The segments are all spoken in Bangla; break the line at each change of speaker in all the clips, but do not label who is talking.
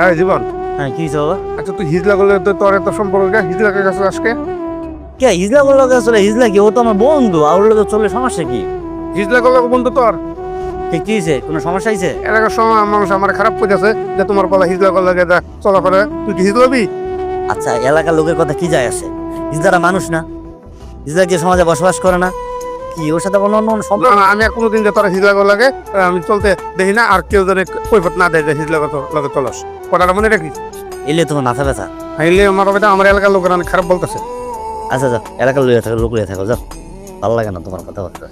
হ্যাঁ জীবন,
হ্যাঁ কি হইছে বাবা?
আচ্ছা তুই হিজলা করলে তো তোর এত সম্পর্ক হিজলাকে কাছে আজকে
কে হিজলা বললো চলে? হিজলা কি? ও তো আমার বন্ধু, আর ওর লগে চলে, সমস্যা কি?
হিজলা করলে বন্ধু তোর
কি হয়েছে? কোনো সমস্যা হয়েছে?
এলাকার সময় মানুষ আমার খারাপ করতেছে যে তোমার বলা হিজলা করলে চলা করে, তুই কি হিজলাবি?
আচ্ছা এলাকার লোকের কথা কি যায় আসে? হিজলারা মানুষ না? হিজলা কি সমাজে বসবাস করে না? কি ওর সাথে কোনো অন্য
না
সম্পর্ক?
না, আমি কোনোদিন যে তোরা হিজলা করলে আমি চলতে দেখি না, আর কেউ যেন কৈফত না দেয় যে হিজলা লগে চলস, কথাটা মনে রাখিস।
এলে তোমার মাথা ব্যথা।
হাইলে আমার এলাকার লোকেরা অনেক খারাপ বলতেছে।
আচ্ছা যাও, এলাকার লইয়া থাকো, লোক লইয়া থাকো, যাও। ভালো লাগে না তোমার কথাবার্তা।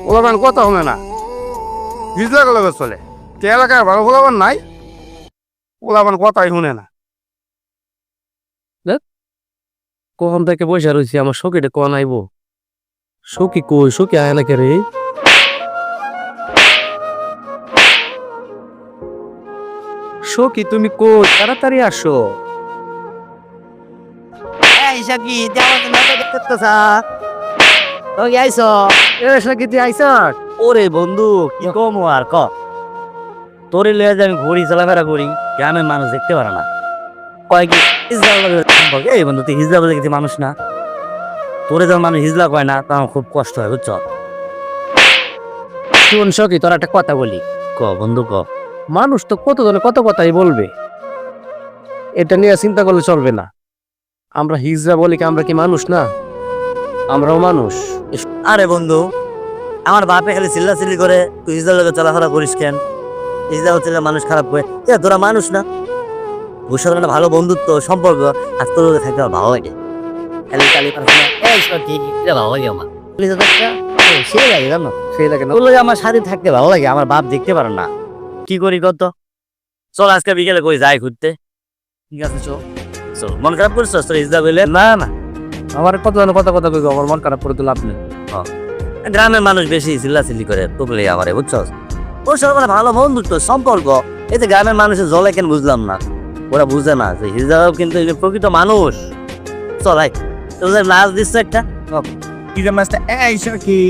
ওলাবান কথা হবে না, হিজলা লগে চলে, কে এলাকায় ভালো ওলাবান নাই, ওলাবান কথাই শুনে না।
কখন থেকে বসে রয়েছি, আমার সখীটা কখন আইব? সখী কই? সখী আয় না কে রে? সখী তুমি কই? তাড়াতাড়ি আসো।
এই সখী, যাও তুমি নাটক করতেছা। তো কি আইছো?
এ সখী তুই আইস?
ওরে বন্ধু, কি কম আর ক। তোরে লইয়া যে আমি ঘুরি, চলাফেরা করি, গ্রামের মানুষ দেখতে পারে না, কয় কি হিজলা বলে সম্পর্ক। এই বন্ধু, তুই হিজলা বলে কিছু মানুষ না? তোরে যখন মানুষ হিজলা কয় না, তখন খুব কষ্ট হয়, বুঝছ?
শোন সখী, তোর একটা কথা বলি।
ক বন্ধু ক।
মানুষ তো কত জনে কত কথাই বলবে, এটা নিয়ে চিন্তা করলে চলবে না। আমরা হিজড়া বলি কি আমরা কি মানুষ না? আমরাও মানুষ।
আরে বন্ধু, আমার বাপে খালি চিল্লাচিল্লি করে, তুই হিজলার লোকে চলাফেরা করিস কেন? হিজলা হচ্ছে মানুষ খারাপ করে, তোরা মানুষ না? ওর সাথে একটা ভালো বন্ধুত্ব সম্পর্ক, আর তোর লোকে থাকতে আমার ভালো লাগে। খালি কালি এই সত্যি এটা ভালো লাগে আমার। সেই লাগে জানো,
সেই লাগে না?
ওর লোকে আমার সাথে থাকতে ভালো লাগে, আমার বাপ দেখতে পারে না। কি করি কত? চল আজকে বিকেলে কই যাই ঘুরতে। ঠিক আছে চল। চল, মন খারাপ করছিস তোর হিজলা বলে?
না না, আমার কত জনে কথা কথা কইব, আমার মন খারাপ করে তো লাভ নেই।
গ্রামের মানুষ বেশি চিল্লাচিল্লি করে, তোকে আমারে, বুঝছস? ওর সাথে আমার ভালো বন্ধুত্ব সম্পর্ক, এতে গ্রামের মানুষের জলে কেন বুঝলাম না। ওরা বুঝে না যে হিজড়াও কিন্তু এই যে প্রকৃত মানুষ। চল আয়, তোদের লাশ দিচ্ছে একটা।
কি যে মাছটা এই সখী